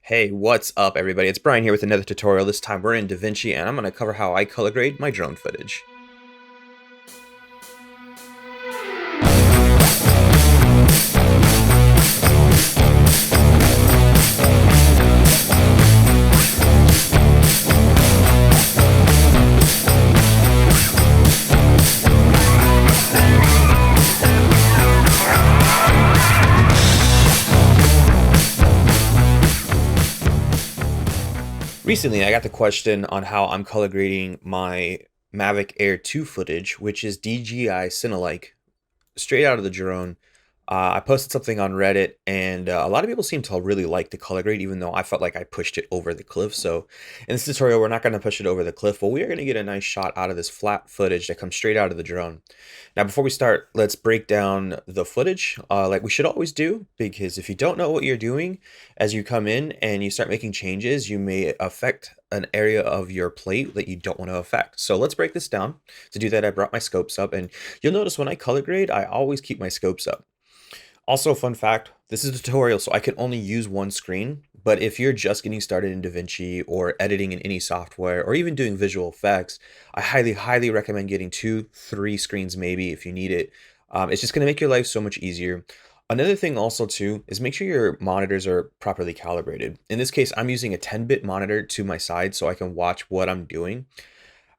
Hey, what's up everybody? It's Brian here with another tutorial. This time we're in Davinci and I'm going to cover how I color grade my drone footage. Recently, I got the question on how I'm color grading my Mavic Air 2 footage, which is DJI Cinelike, straight out of the drone. I posted something on Reddit, and a lot of people seem to really like the color grade, even though I felt like I pushed it over the cliff. So in this tutorial, we're not going to push it over the cliff, but we are going to get a nice shot out of this flat footage that comes straight out of the drone. Now, before we start, let's break down the footage like we should always do, because if you don't know what you're doing as you come in and you start making changes, you may affect an area of your plate that you don't want to affect. So let's break this down. To do that, I brought my scopes up, and you'll notice when I color grade, I always keep my scopes up. Also, fun fact, this is a tutorial, so I can only use one screen, but if you're just getting started in DaVinci or editing in any software or even doing visual effects, I highly recommend getting 2, 3 screens maybe if you need it. It's just going to make your life so much easier. Another thing also too is make sure your monitors are properly calibrated. In this case, I'm using a 10-bit monitor to my side so I can watch what I'm doing.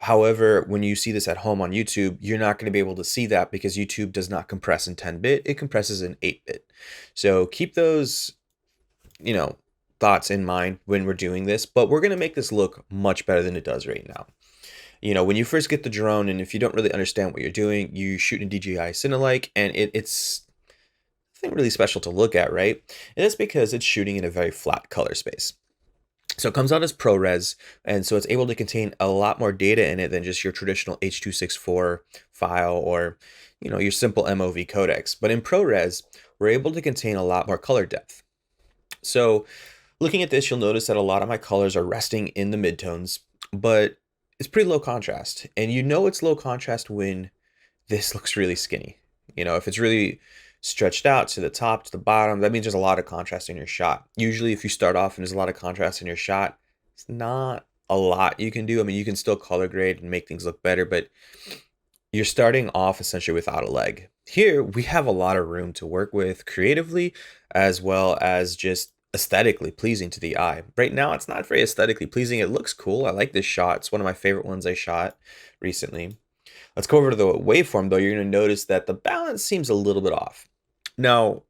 However, when you see this at home on YouTube, you're not going to be able to see that because YouTube does not compress in 10-bit, it compresses in 8-bit. So keep those, you know, thoughts in mind when we're doing this, but we're going to make this look much better than it does right now. You know, when you first get the drone and if you don't really understand what you're doing, you shoot in DJI Cinelike and it's nothing really special to look at, right? And that's because it's shooting in a very flat color space. So it comes out as ProRes, and so it's able to contain a lot more data in it than just your traditional H.264 file or, you know, your simple MOV codecs. But in ProRes, we're able to contain a lot more color depth. So looking at this, you'll notice that a lot of my colors are resting in the midtones, but it's pretty low contrast. And you know it's low contrast when this looks really skinny. You know, if it's really stretched out to the top, to the bottom, that means there's a lot of contrast in your shot. Usually if you start off and there's a lot of contrast in your shot, it's not a lot you can do. I mean, you can still color grade and make things look better, but you're starting off essentially without a leg. Here, we have a lot of room to work with creatively as well as just aesthetically pleasing to the eye. Right now, it's not very aesthetically pleasing. It looks cool. I like this shot. It's one of my favorite ones I shot recently. Let's go over to the waveform though. You're going to notice that the balance seems a little bit off. Now,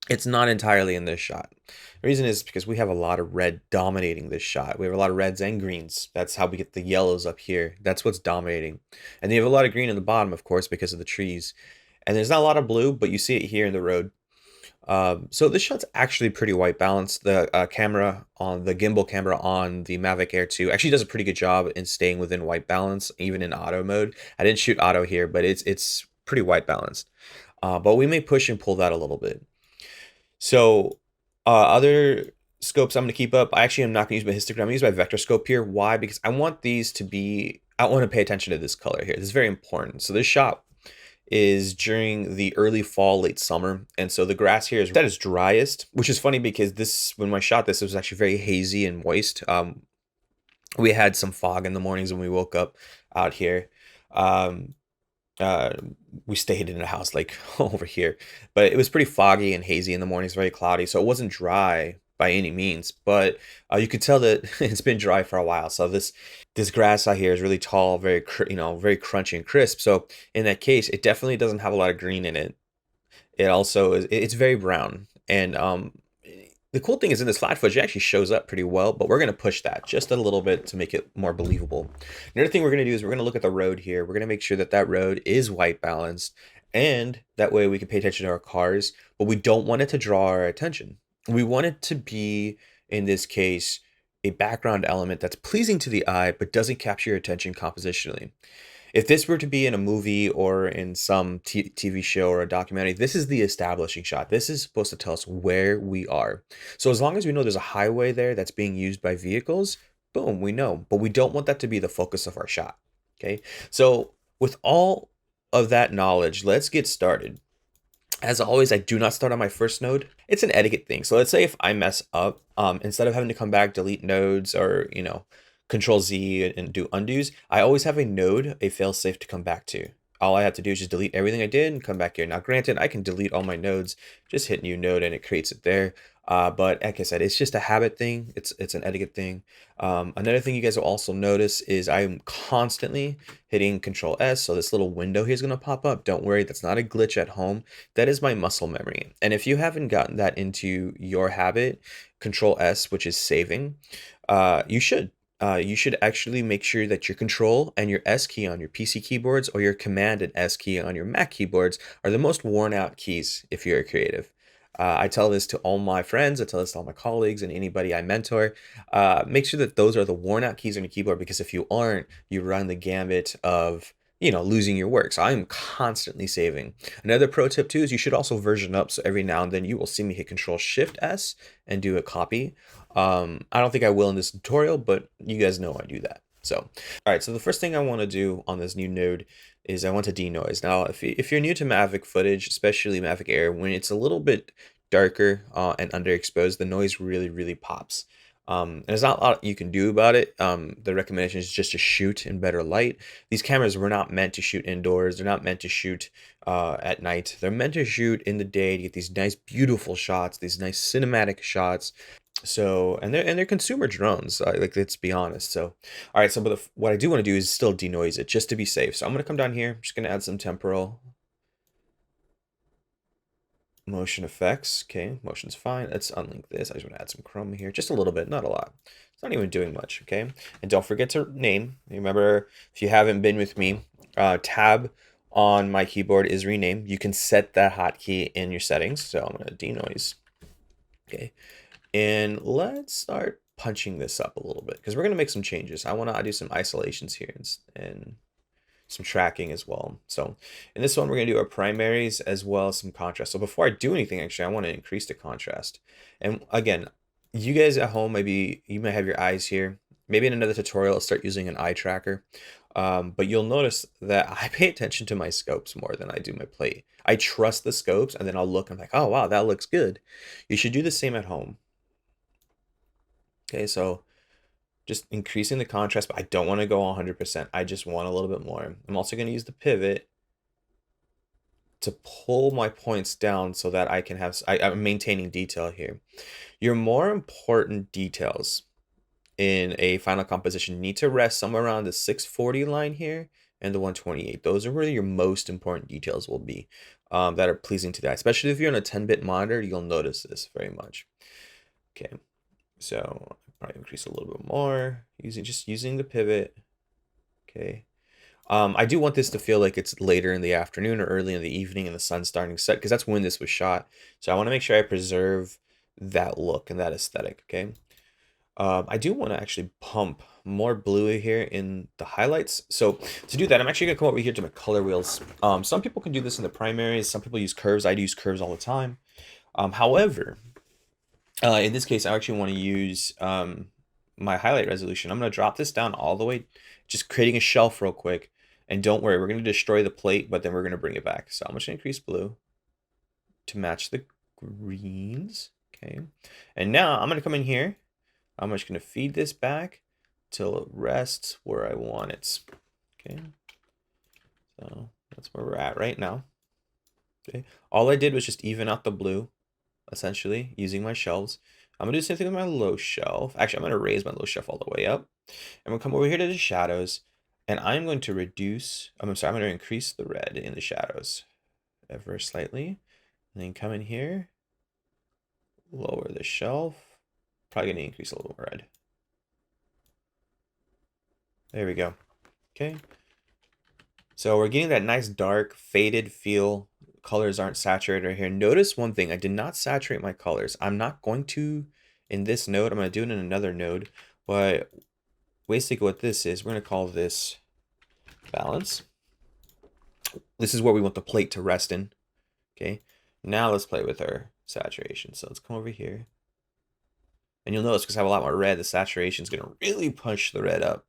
it's not entirely in this shot. The reason is because we have a lot of red dominating this shot. We have a lot of reds and greens. That's how we get the yellows up here. That's what's dominating. And you have a lot of green in the bottom, of course, because of the trees. And there's not a lot of blue, but you see it here in the road. So this shot's actually pretty white balanced. The camera on the gimbal camera on the Mavic Air 2 actually does a pretty good job in staying within white balance, even in auto mode. I didn't shoot auto here, but it's pretty white balanced. But we may push and pull that a little bit. So other scopes I'm going to keep up. I actually am not going to use my histogram. I'm going to use my vector scope here. Why? Because I want these to be, I want to pay attention to this color here. This is very important. So this shot is during the early fall, late summer. And so the grass here is at its driest, which is funny because this, when I shot this, it was actually very hazy and moist. We had some fog in the mornings when we woke up out here. We stayed in a house like over here, but it was pretty foggy and hazy in the mornings, very cloudy. So it wasn't dry by any means, but you could tell that it's been dry for a while. So this grass out here is really tall, very very crunchy and crisp. So in that case, it definitely doesn't have a lot of green in it. It also is, it's very brown. And the cool thing is in this flat footage, it actually shows up pretty well, but we're going to push that just a little bit to make it more believable. Another thing we're going to do is we're going to look at the road here. We're going to make sure that that road is white balanced, and that way we can pay attention to our cars, but we don't want it to draw our attention. We want it to be, in this case, a background element that's pleasing to the eye, but doesn't capture your attention compositionally. If this were to be in a movie or in some TV show or a documentary, this is the establishing shot. This is supposed to tell us where we are. So as long as we know there's a highway there that's being used by vehicles, boom, we know. But we don't want that to be the focus of our shot. Okay. So with all of that knowledge, let's get started. As always, I do not start on my first node. It's an etiquette thing. So let's say if I mess up, instead of having to come back, delete nodes, or Control Z and do undos, I always have a node, a failsafe to come back to. All I have to do is just delete everything I did and come back here. Now, granted, I can delete all my nodes, just hit new node and it creates it there. But like I said, it's just a habit thing. It's an etiquette thing. Another thing you guys will also notice is I'm constantly hitting Control S. So this little window here is going to pop up. Don't worry, that's not a glitch at home. That is my muscle memory. And if you haven't gotten that into your habit, Control S, which is saving, you should. You should actually make sure that your Control and your S key on your PC keyboards or your Command and S key on your Mac keyboards are the most worn out keys if you're a creative. I tell this to all my friends, I tell this to all my colleagues and anybody I mentor. Make sure that those are the worn out keys on your keyboard, because if you aren't, you run the gambit of losing your work. So I'm constantly saving. Another pro tip too is you should also version up. So every now and then you will see me hit Control Shift S and do a copy. I don't think I will in this tutorial, but you guys know I do that. So, all right, so the first thing I want to do on this new node is I want to denoise. Now, if you're new to Mavic footage, especially Mavic Air, when it's a little bit darker and underexposed, the noise really, really pops. And there's not a lot you can do about it. The recommendation is just to shoot in better light. These cameras were not meant to shoot indoors. They're not meant to shoot at night. They're meant to shoot in the day to get these nice, beautiful shots, these nice cinematic shots. So, and they're consumer drones, like, let's be honest. So, all right, so but what I do want to do is still denoise it just to be safe. So I'm going to come down here. I'm just going to add some temporal motion effects. Okay, motion's fine. Let's unlink this. I just want to add some chroma here, just a little bit, not a lot. It's not even doing much. Okay, and don't forget to name. Remember, if you haven't been with me, tab on my keyboard is rename. You can set that hotkey in your settings. So I'm going to denoise. Okay, and let's start punching this up a little bit, because we're going to make some changes. I want to do some isolations here and some tracking as well. So in this one, we're going to do our primaries as well as some contrast. So before I do anything, actually, I want to increase the contrast. And again, you guys at home, maybe you might have your eyes here. Maybe in another tutorial, I'll start using an eye tracker. But you'll notice that I pay attention to my scopes more than I do my plate. I trust the scopes, and then I'll look, I'm like, oh, wow, that looks good. You should do the same at home. Okay, so just increasing the contrast, but I don't want to go 100%. I just want a little bit more. I'm also going to use the pivot to pull my points down so that I can have, I'm maintaining detail here. Your more important details in a final composition need to rest somewhere around the 640 line here and the 128. Those are where your most important details will be, that are pleasing to the eye. Especially if you're on a 10-bit monitor, you'll notice this very much. Okay, so probably increase a little bit more using the pivot. Okay. I do want this to feel like it's later in the afternoon or early in the evening and the sun's starting to set, because that's when this was shot. So I want to make sure I preserve that look and that aesthetic. Okay. I do want to actually pump more blue here in the highlights. So to do that, I'm actually gonna come over here to my color wheels. Some people can do this in the primaries. Some people use curves. I use curves all the time. However, in this case, I actually want to use my highlight resolution. I'm going to drop this down all the way, just creating a shelf real quick. And don't worry, we're going to destroy the plate, but then we're going to bring it back. So I'm just going to increase blue to match the greens. Okay. And now I'm going to come in here. I'm just going to feed this back till it rests where I want it. Okay. So that's where we're at right now. Okay. All I did was just even out the blue, essentially, using my shelves. I'm going to do the same thing with my low shelf. Actually, I'm going to raise my low shelf all the way up. I'm going to come over here to the shadows, and I'm going to reduce, I'm going to increase the red in the shadows ever slightly. And then come in here, lower the shelf. Probably going to increase a little red. There we go. Okay. So we're getting that nice dark faded feel. Colors aren't saturated here. Notice one thing, I did not saturate my colors. I'm not going to in this node. I'm going to do it in another node. But basically what this is, we're going to call this balance. This is where we want the plate to rest in. Okay. Now let's play with our saturation. So let's come over here. And you'll notice because I have a lot more red, the saturation is going to really push the red up.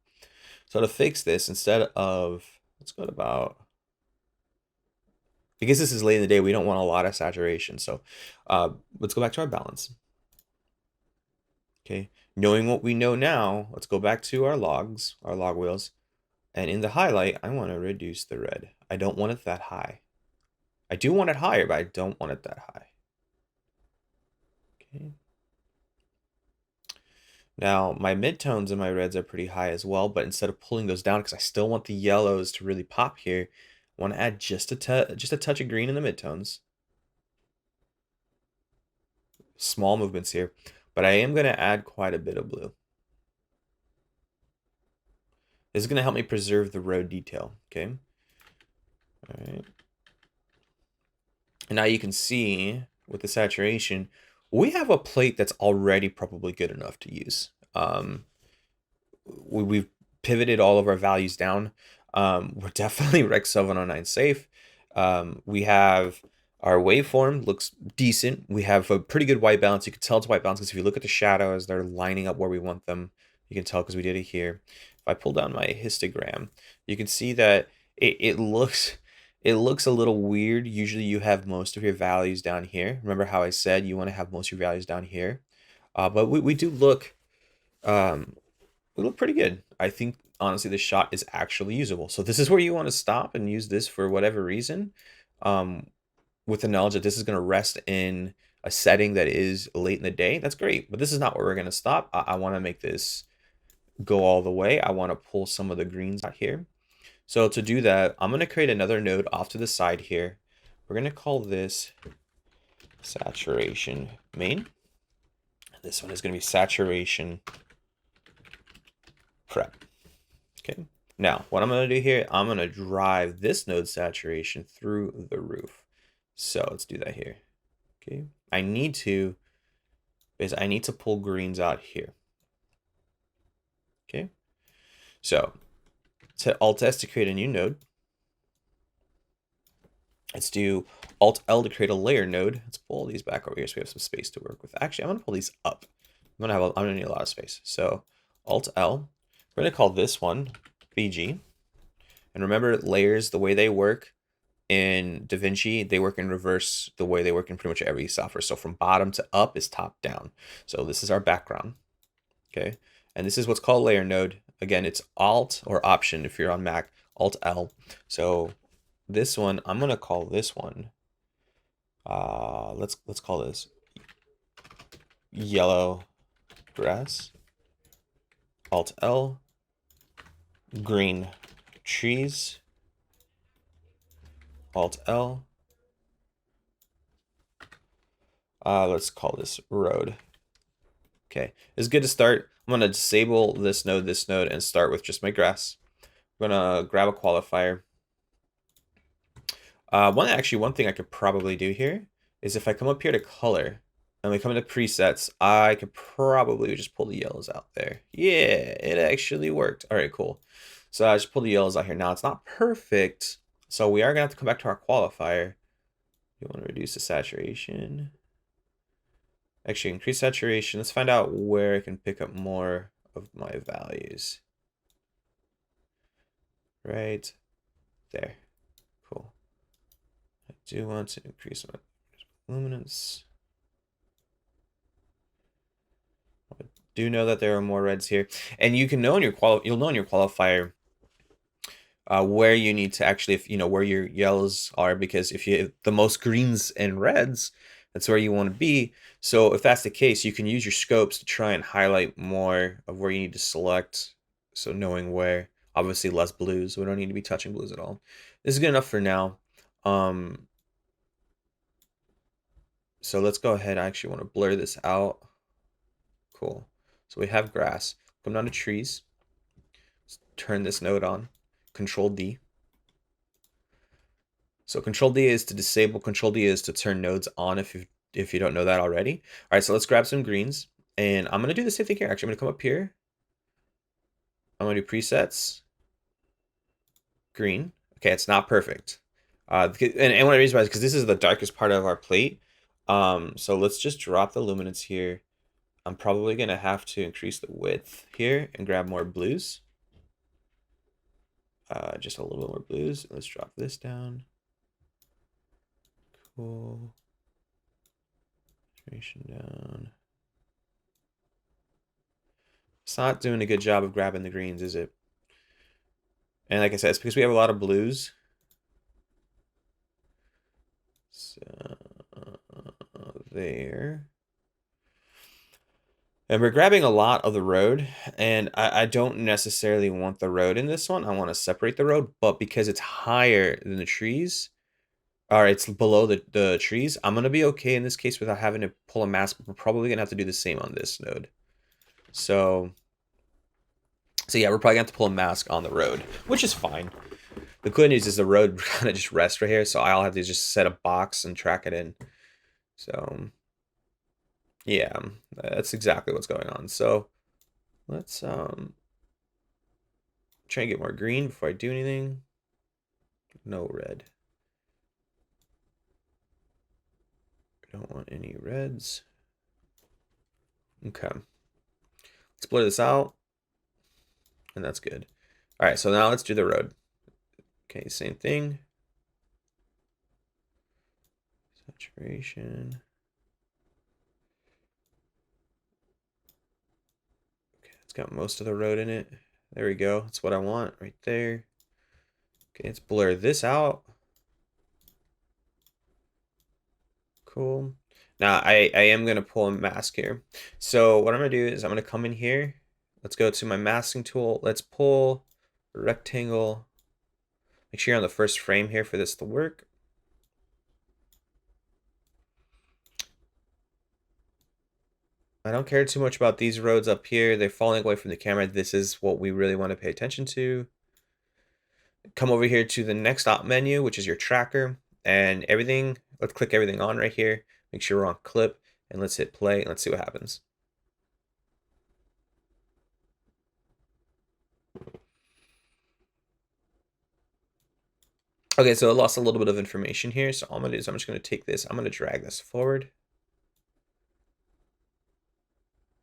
So to fix this, instead of, let's go to about because this is late in the day, we don't want a lot of saturation. So let's go back to our balance. Okay, knowing what we know now, let's go back to our logs, our log wheels. And in the highlight, I want to reduce the red. I don't want it that high. I do want it higher, but I don't want it that high. Okay. Now, my midtones and my reds are pretty high as well, but instead of pulling those down, because I still want the yellows to really pop here, I want to add just a touch of green in the midtones. Small movements here, but I am going to add quite a bit of blue. This is going to help me preserve the road detail, okay? All right. And now you can see with the saturation, we have a plate that's already probably good enough to use. We've pivoted all of our values down. We're definitely Rec 709 safe. We have our waveform looks decent. We have a pretty good white balance. You can tell it's white balance because if you look at the shadows, they're lining up where we want them. You can tell because we did it here. If I pull down my histogram, you can see that it looks a little weird. Usually you have most of your values down here. Remember how I said you want to have most of your values down here? But we do look we look pretty good. I think honestly the shot is actually usable. So this is where you want to stop and use this for whatever reason. With the knowledge that this is going to rest in a setting that is late in the day, that's great. But this is not where we're going to stop. I want to make this go all the way. I want to pull some of the greens out here. So to do that, I'm going to create another node off to the side here. We're going to call this saturation main. This one is going to be saturation prep. Okay. Now, what I'm going to do here, I'm going to drive this node saturation through the roof. So let's do that here. Okay. I need to pull greens out here. Okay. So to Alt S to create a new node. Let's do Alt L to create a layer node. Let's pull these back over here so we have some space to work with. Actually, I'm gonna pull these up. I'm gonna need a lot of space. So Alt L. We're gonna call this one BG. And remember, layers, the way they work in Davinci, they work in reverse the way they work in pretty much every software. So from bottom to up is top down. So this is our background. Okay. And this is what's called layer node. Again, it's Alt or Option if you're on Mac, Alt L. So this one, I'm gonna call this one. Let's call this yellow grass. Alt L. Green trees. Alt L. Let's call this road. Okay, it's good to start. I'm gonna disable this node, and start with just my grass. I'm gonna grab a qualifier. One thing I could probably do here is if I come up here to color and we come into presets, I could probably just pull the yellows out there. Yeah, it actually worked. All right, cool. So I just pull the yellows out here. Now it's not perfect, so we are gonna have to come back to our qualifier. You want to reduce the saturation. Actually, increase saturation. Let's find out where I can pick up more of my values. Right there. Cool. I do want to increase my luminance. I do know that there are more reds here, and you can know in your you'll know in your qualifier where you need to actually, if you know where your yellows are, because if you have the most greens and reds, that's where you want to be. So if that's the case, you can use your scopes to try and highlight more of where you need to select. So knowing where, obviously less blues. We don't need to be touching blues at all. This is good enough for now. So let's go ahead. I actually want to blur this out. Cool. So we have grass. Come down to trees. Let's turn this node on. Control D. So Control D is to disable. Control D is to turn nodes on if you don't know that already. All right, so let's grab some greens, and I'm gonna do the same thing here. Actually, I'm gonna come up here. I'm gonna do presets. Green. Okay, it's not perfect. And one of the reasons why is because this is the darkest part of our plate. So let's just drop the luminance here. I'm probably gonna have to increase the width here and grab more blues. Just a little bit more blues. Let's drop this down. Cool. Saturation down. It's not doing a good job of grabbing the greens, is it? And like I said, it's because we have a lot of blues. So, there. And we're grabbing a lot of the road, and I don't necessarily want the road in this one. I want to separate the road, but because it's higher than the trees, or it's below the trees, I'm going to be okay in this case without having to pull a mask. We're probably going to have to do the same on this node. So yeah, we're probably going to have to pull a mask on the road, which is fine. The good news is the road kind of just rests right here, so I'll have to just set a box and track it in. So yeah, that's exactly what's going on. So let's try and get more green before I do anything. No red. I don't want any reds. Okay. Let's blur this out. And that's good. All right, so now let's do the road. Okay, same thing. Saturation. Okay, it's got most of the road in it. There we go. That's what I want right there. Okay, let's blur this out. Cool. Now I am gonna pull a mask here. So what I'm gonna do is I'm gonna come in here. Let's go to my masking tool. Let's pull a rectangle. Make sure you're on the first frame here for this to work. I don't care too much about these roads up here. They're falling away from the camera. This is what we really want to pay attention to. Come over here to the next op menu, which is your tracker, and everything. Let's click everything on right here. Make sure we're on clip, and let's hit play, and let's see what happens. Okay, so I lost a little bit of information here. So all I'm gonna do is I'm just gonna take this, I'm gonna drag this forward.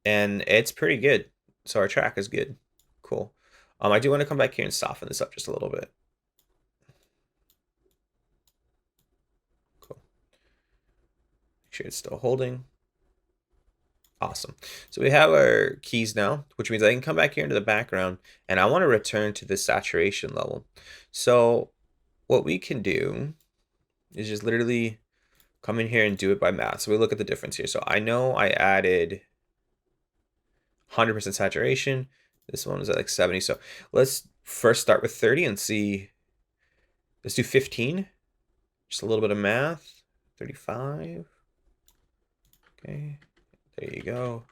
And it's pretty good. So our track is good. Cool. I do want to come back here and soften this up just a little bit. Cool. Make sure it's still holding. Awesome. So we have our keys now, which means I can come back here into the background and I want to return to this saturation level. So what we can do is just literally come in here and do it by math. So we look at the difference here. So I know I added 100% saturation. This one was at like 70. So let's first start with 30 and see. Let's do 15. Just a little bit of math. 35. Okay. There you go.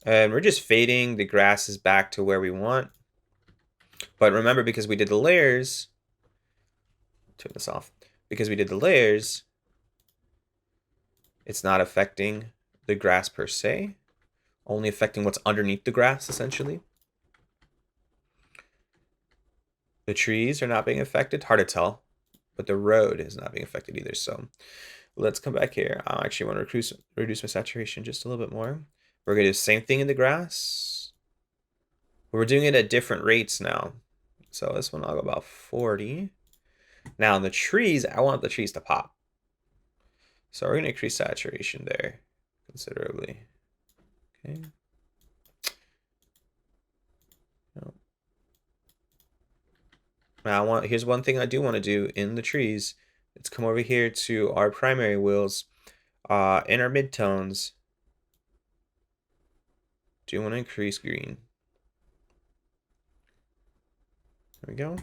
And we're just fading the grasses back to where we want. But remember, because we did the layers, turn this off. Because we did the layers, it's not affecting the grass per se, only affecting what's underneath the grass, essentially. The trees are not being affected, hard to tell, but the road is not being affected either. So let's come back here. I actually want to reduce my saturation just a little bit more. We're going to do the same thing in the grass. We're doing it at different rates now. So this one I'll go about 40. Now in the trees, I want the trees to pop. So we're going to increase saturation there considerably. Okay. Now here's one thing I do want to do in the trees. Let's come over here to our primary wheels. In our midtones, do want to increase green. There we go.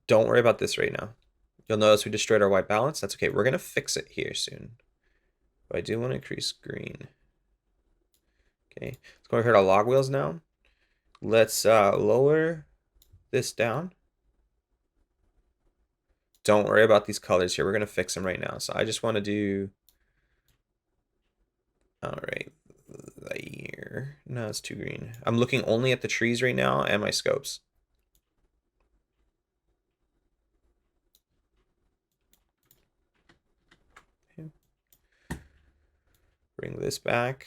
Don't worry about this right now. You'll notice we destroyed our white balance. That's okay. We're going to fix it here soon. But I do want to increase green. Okay. Let's go over here to log wheels now. Let's lower this down. Don't worry about these colors here. We're going to fix them right now. So I just want to do... All right. Here. No, it's too green. I'm looking only at the trees right now and my scopes. Okay. Bring this back.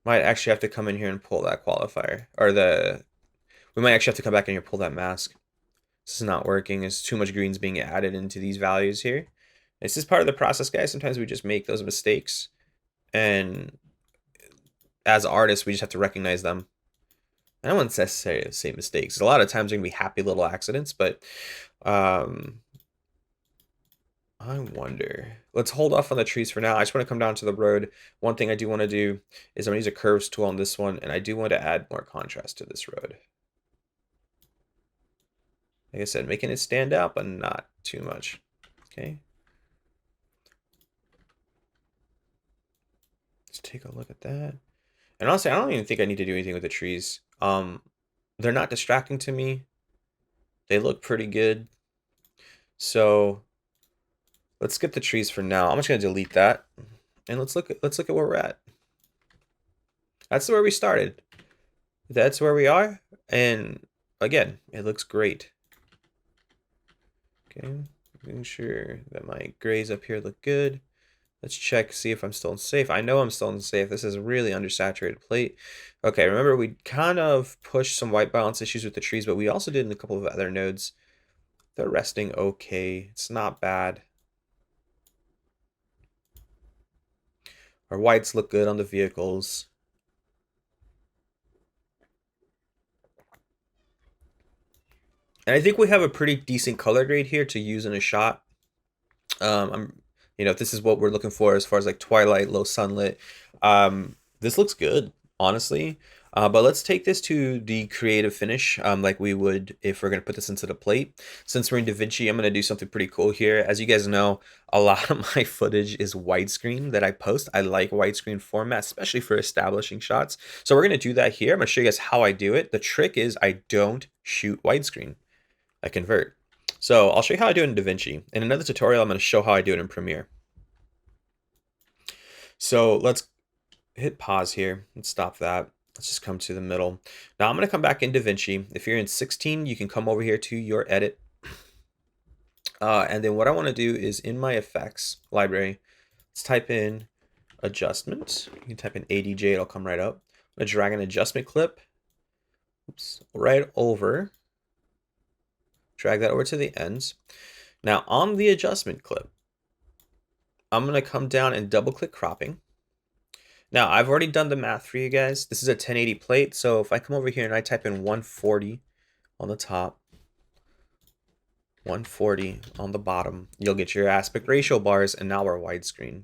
Might actually have to come in here and pull that qualifier. Or we might actually have to come back in here and pull that mask. This is not working. There's too much greens being added into these values here. This is part of the process, guys. Sometimes we just make those mistakes. And as artists, we just have to recognize them. I don't necessarily say mistakes. A lot of times they're going to be happy little accidents, but I wonder. Let's hold off on the trees for now. I just want to come down to the road. One thing I do want to do is I'm going to use a curves tool on this one, and I do want to add more contrast to this road. Like I said, making it stand out, but not too much. Okay. Let's take a look at that. And honestly, I don't even think I need to do anything with the trees. They're not distracting to me. They look pretty good. So let's skip the trees for now. I'm just gonna delete that. And let's look at where we're at. That's where we started. That's where we are. And again, it looks great. Okay, making sure that my grays up here look good. Let's check, see if I'm still in safe. I know I'm still in safe. This is a really undersaturated plate. Okay, remember we kind of pushed some white balance issues with the trees, but we also did in a couple of other nodes. They're resting okay. It's not bad. Our whites look good on the vehicles. And I think we have a pretty decent color grade here to use in a shot. If this is what we're looking for as far as like twilight, low sunlit, this looks good, honestly. But let's take this to the creative finish, like we would if we're gonna put this into the plate. Since we're in DaVinci, I'm gonna do something pretty cool here. As you guys know, a lot of my footage is widescreen that I post. I like widescreen format, especially for establishing shots. So we're gonna do that here. I'm gonna show you guys how I do it. The trick is I don't shoot widescreen. I convert. So I'll show you how I do it in DaVinci. In another tutorial, I'm going to show how I do it in Premiere. So let's hit pause here and stop that. Let's just come to the middle. Now I'm going to come back in DaVinci. If you're in 16, you can come over here to your edit. And then what I want to do is in my effects library, let's type in adjustment. You can type in ADJ, it'll come right up. I'm going to drag an adjustment clip. Oops, right over. Drag that over to the ends. Now on the adjustment clip, I'm going to come down and double click cropping. Now I've already done the math for you guys. This is a 1080 plate. So if I come over here and I type in 140 on the top, 140 on the bottom, you'll get your aspect ratio bars, and now we're widescreen.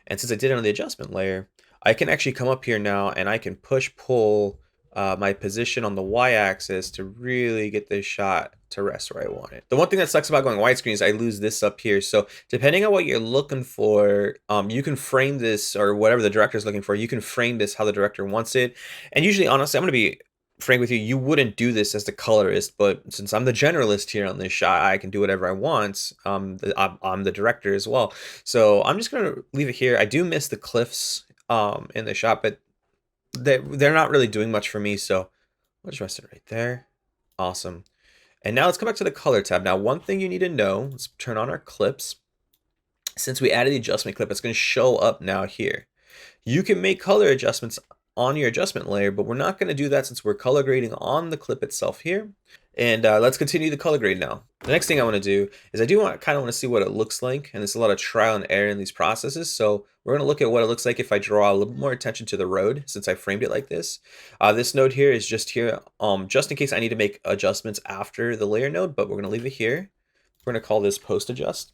And since I did it on the adjustment layer, I can actually come up here now and I can push pull my position on the y-axis to really get this shot to rest where I want it. The one thing that sucks about going widescreen is I lose this up here. So depending on what you're looking for, you can frame this, or whatever the director is looking for, you can frame this how the director wants it. And usually, honestly, I'm going to be frank with you, you wouldn't do this as the colorist, but since I'm the generalist here on this shot, I can do whatever I want. I'm the director as well. So I'm just going to leave it here. I do miss the cliffs in the shot, but they're not really doing much for me, so I'll just rest it right there. Awesome. And now let's come back to the color tab. Now, one thing you need to know, let's turn on our clips. Since we added the adjustment clip, it's going to show up now here. You can make color adjustments on your adjustment layer, but we're not going to do that since we're color grading on the clip itself here. And let's continue the color grade now. The next thing I want to do is I do kind of want to see what it looks like, and there's a lot of trial and error in these processes. So we're going to look at what it looks like if I draw a little more attention to the road, since I framed it like this. This node here is just here, just in case I need to make adjustments after the layer node, but we're going to leave it here. We're going to call this post adjust.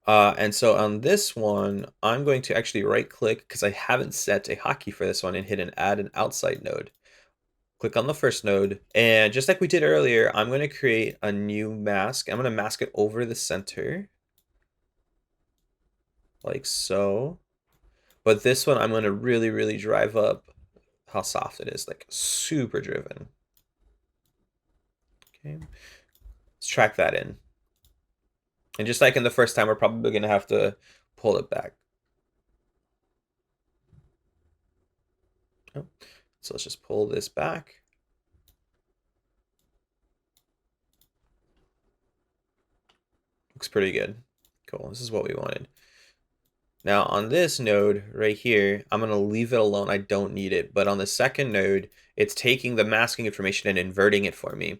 And so on this one, I'm going to actually right click because I haven't set a hotkey for this one, and hit an add an outside node. Click on the first node, and just like we did earlier, I'm going to create a new mask. I'm going to mask it over the center, like so. But this one, I'm going to really, really drive up how soft it is, like super driven. Okay, let's track that in. And just like in the first time, we're probably going to have to pull it back. Oh. So let's just pull this back. Looks pretty good. Cool. This is what we wanted. Now on this node right here, I'm going to leave it alone. I don't need it. But on the second node, it's taking the masking information and inverting it for me,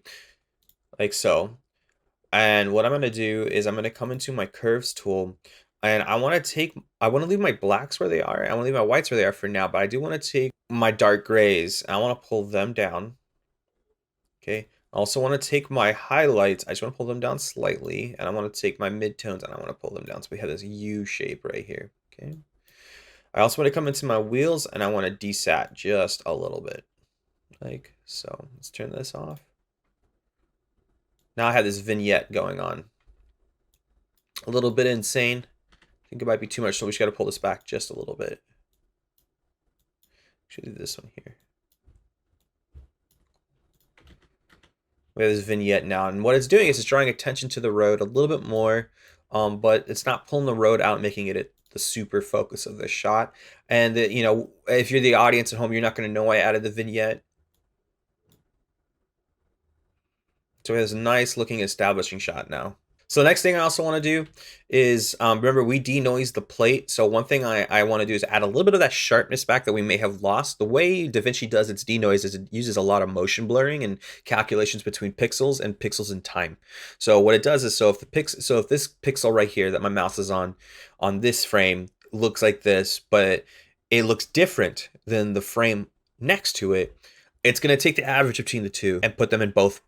like so. And what I'm going to do is I'm going to come into my curves tool, and I want to leave my blacks where they are. I want to leave my whites where they are for now, but I do want to take my dark grays and I want to pull them down. Okay. I also want to take my highlights. I just want to pull them down slightly, and I want to take my midtones and I want to pull them down. So we have this U shape right here. Okay. I also want to come into my wheels and I want to desat just a little bit, like so. Let's turn this off. Now I have this vignette going on. A little bit insane. I think it might be too much, so we just got to pull this back just a little bit. Should do this one here. We have this vignette now, and what it's doing is it's drawing attention to the road a little bit more, but it's not pulling the road out, making it the super focus of the shot. And you know, if you're the audience at home, you're not going to know I added the vignette. So we have this nice looking establishing shot now. So the next thing I also want to do is, remember, we denoise the plate. So one thing I want to do is add a little bit of that sharpness back that we may have lost. The way DaVinci does its denoise is it uses a lot of motion blurring and calculations between pixels and pixels in time. So what it does is, so if this pixel right here that my mouse is on this frame looks like this, but it looks different than the frame next to it, it's going to take the average between the two and put them in both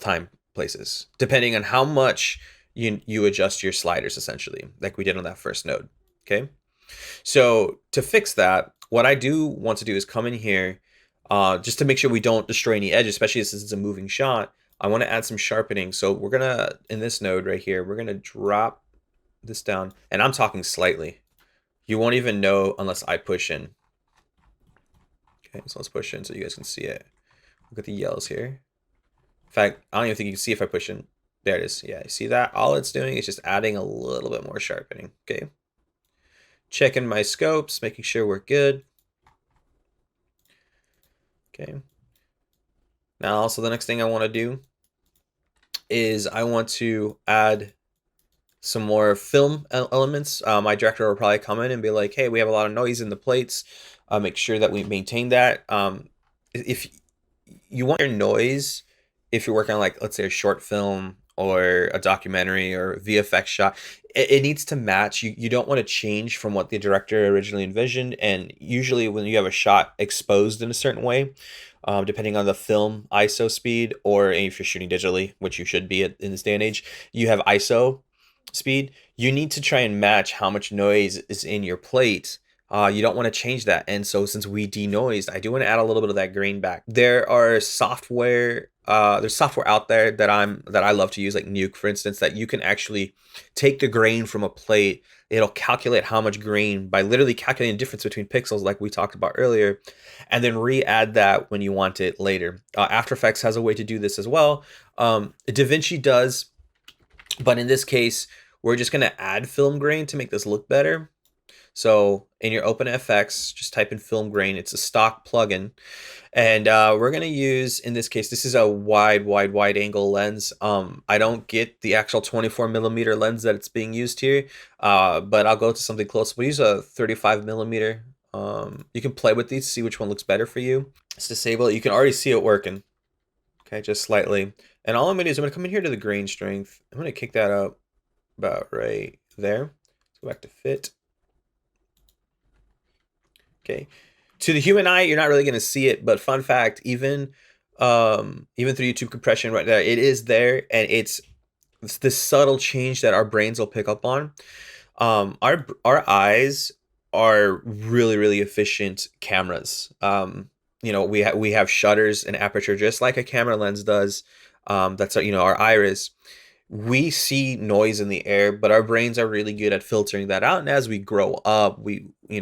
time places, depending on how much you adjust your sliders, essentially, like we did on that first node. Okay, so to fix that, what I do want to do is come in here, just to make sure we don't destroy any edges, especially since it's a moving shot. I want to add some sharpening. So we're gonna, in this node right here, we're gonna drop this down, and I'm talking slightly. You won't even know unless I push in. Okay, so let's push in so you guys can see it. Look at the yellows here. In fact, I don't even think you can see if I push in. There it is. Yeah, you see that? All it's doing is just adding a little bit more sharpening. Okay. Checking my scopes, making sure we're good. Okay. Now, also the next thing I want to do is I want to add some more film elements. My director will probably come in and be like, hey, we have a lot of noise in the plates. Make sure that we maintain that. If you want your noise, if you're working on, like, let's say a short film or a documentary or VFX shot, it needs to match. You don't want to change from what the director originally envisioned. And usually when you have a shot exposed in a certain way, depending on the film ISO speed, or if you're shooting digitally, which you should be in this day and age, you have ISO speed. You need to try and match how much noise is in your plate. You don't want to change that. And so since we denoised, I do want to add a little bit of that grain back. There's software out there that I love to use, like Nuke, for instance, that you can actually take the grain from a plate. It'll calculate how much grain by literally calculating the difference between pixels, like we talked about earlier, and then re-add that when you want it later. After Effects has a way to do this as well. DaVinci does, but in this case, we're just going to add film grain to make this look better. So in your OpenFX, just type in film grain. It's a stock plugin. And we're going to use, in this case, this is a wide angle lens. I don't get the actual 24mm lens that it's being used here, but I'll go to something close. We'll use a 35mm. You can play with these, see which one looks better for you. Let's disable it. You can already see it working. Okay, just slightly. And all I'm going to do is I'm going to come in here to the grain strength. I'm going to kick that up about right there. Let's go back to fit. Okay, to the human eye, you're not really going to see it, but fun fact, even through YouTube compression right there, it is there, and it's this subtle change that our brains will pick up on. Our eyes are really efficient cameras. You know, we have shutters and aperture just like a camera lens does. That's our iris. We see noise in the air, but our brains are really good at filtering that out. And as we grow up,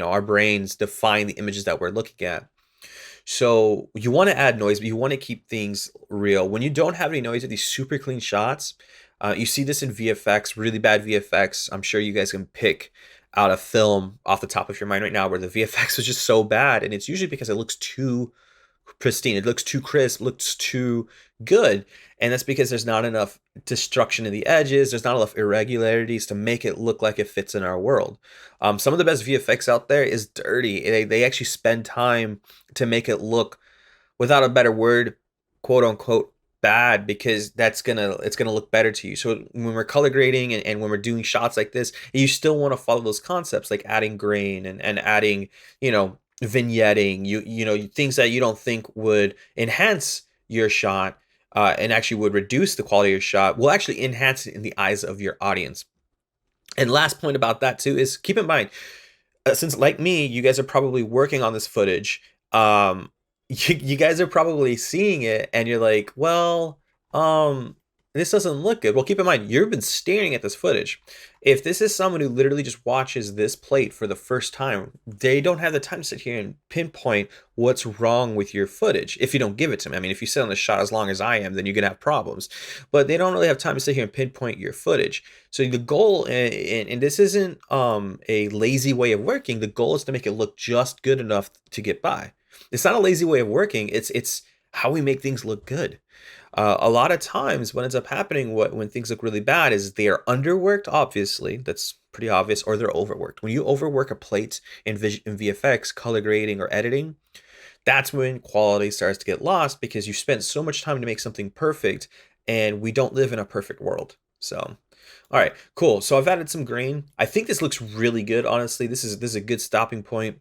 our brains define the images that we're looking at. So you want to add noise, but you want to keep things real. When you don't have any noise with these super clean shots, you see this in VFX, really bad VFX. I'm sure you guys can pick out a film off the top of your mind right now where the VFX was just so bad. And it's usually because it looks too pristine. It looks too crisp, looks too good. And that's because there's not enough destruction in the edges. There's not enough irregularities to make it look like it fits in our world. Some of the best VFX out there is dirty. They actually spend time to make it look, without a better word, quote unquote, bad, because it's gonna look better to you. So when we're color grading and when we're doing shots like this, you still want to follow those concepts like adding grain and adding, vignetting, things that you don't think would enhance your shot, and actually would reduce the quality of your shot, will actually enhance it in the eyes of your audience. And last point about that too is keep in mind, since like me, you guys are probably working on this footage, you guys are probably seeing it and you're like, well, this doesn't look good. Well, keep in mind, you've been staring at this footage. If this is someone who literally just watches this plate for the first time, they don't have the time to sit here and pinpoint what's wrong with your footage if you don't give it to them. I mean, if you sit on the shot as long as I am, then you're gonna have problems. But they don't really have time to sit here and pinpoint your footage. So the goal, and this isn't a lazy way of working, the goal is to make it look just good enough to get by. It's not a lazy way of working, it's how we make things look good. A lot of times what ends up happening when things look really bad is they are underworked, obviously, that's pretty obvious, or they're overworked. When you overwork a plate in VFX, color grading, or editing, that's when quality starts to get lost because you spent so much time to make something perfect, and we don't live in a perfect world. So, all right, cool. So I've added some grain. I think this looks really good, honestly. This is a good stopping point.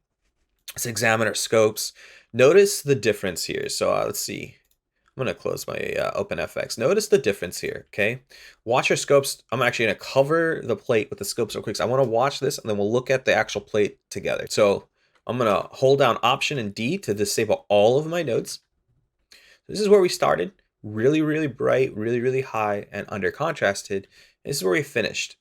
Let's examine our scopes. Notice the difference here. So let's see. I'm going to close my OpenFX. Notice the difference here, okay? Watch your scopes. I'm actually going to cover the plate with the scopes real quick. So I want to watch this, and then we'll look at the actual plate together. So I'm going to hold down Option and D to disable all of my nodes. This is where we started. Really, really bright, really, really high, and under contrasted. This is where we finished.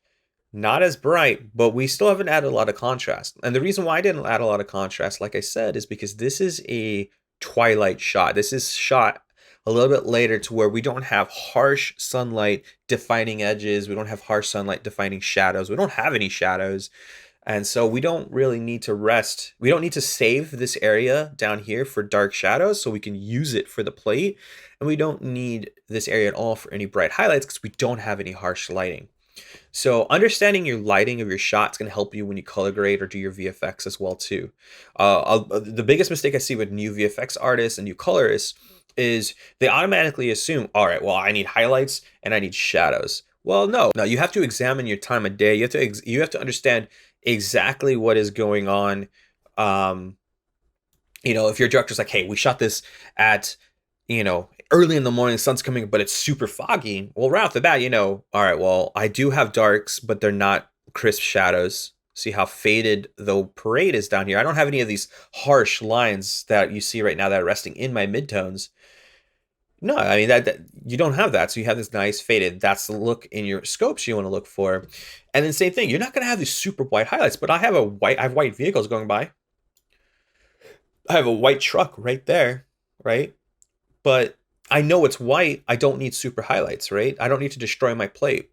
Not as bright, but we still haven't added a lot of contrast. And the reason why I didn't add a lot of contrast, like I said, is because this is a twilight shot. This is shot a little bit later to where we don't have harsh sunlight defining edges. We don't have harsh sunlight defining shadows. We don't have any shadows. And so we don't really need to rest. We don't need to save this area down here for dark shadows so we can use it for the plate. And we don't need this area at all for any bright highlights because we don't have any harsh lighting. So understanding your lighting of your shot is going to help you when you color grade or do your VFX as well too. The biggest mistake I see with new VFX artists and new colorists is they automatically assume, all right, well, I need highlights and I need shadows. Well, no, you have to examine your time of day. You have to understand exactly what is going on. If your director's like, hey, we shot this at, early in the morning, the sun's coming, but it's super foggy. Well, right off the bat, all right, well, I do have darks, but they're not crisp shadows. See how faded the parade is down here. I don't have any of these harsh lines that you see right now that are resting in my midtones. No, I mean that you don't have that. So you have this nice faded. That's the look in your scopes you want to look for. And then same thing, you're not going to have these super white highlights, but I have white vehicles going by. I have a white truck right there, right? But I know it's white. I don't need super highlights, right? I don't need to destroy my plate.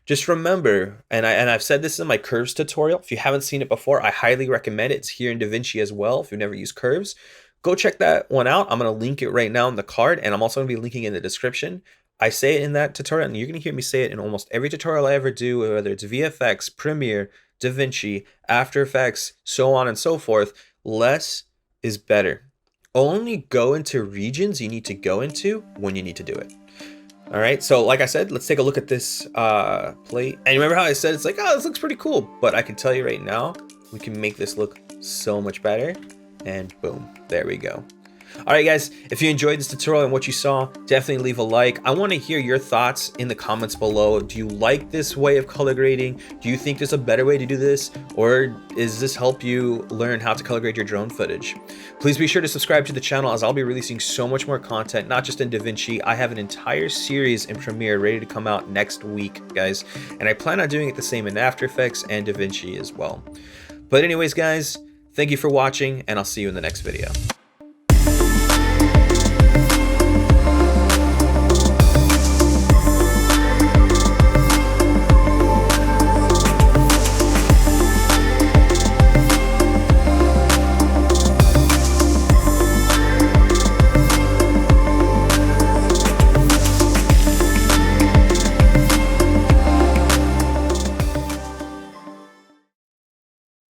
Just remember, and I've said this in my curves tutorial. If you haven't seen it before, I highly recommend it. It's here in Davinci as well. If you've never used curves, go check that one out. I'm going to link it right now in the card, and I'm also going to be linking in the description. I say it in that tutorial, and you're going to hear me say it in almost every tutorial I ever do, whether it's VFX, Premiere, DaVinci, After Effects, so on and so forth. Less is better. Only go into regions you need to go into when you need to do it. All right, so like I said, let's take a look at this plate. And remember how I said it's like, oh, this looks pretty cool. But I can tell you right now, we can make this look so much better. And boom, there we go. All right, guys, if you enjoyed this tutorial and what you saw, definitely leave a like. I want to hear your thoughts in the comments below. Do you like this way of color grading? Do you think there's a better way to do this? Or does this help you learn how to color grade your drone footage? Please be sure to subscribe to the channel as I'll be releasing so much more content, not just in DaVinci. I have an entire series in Premiere ready to come out next week, guys. And I plan on doing it the same in After Effects and DaVinci as well. But anyways, guys, thank you for watching, and I'll see you in the next video.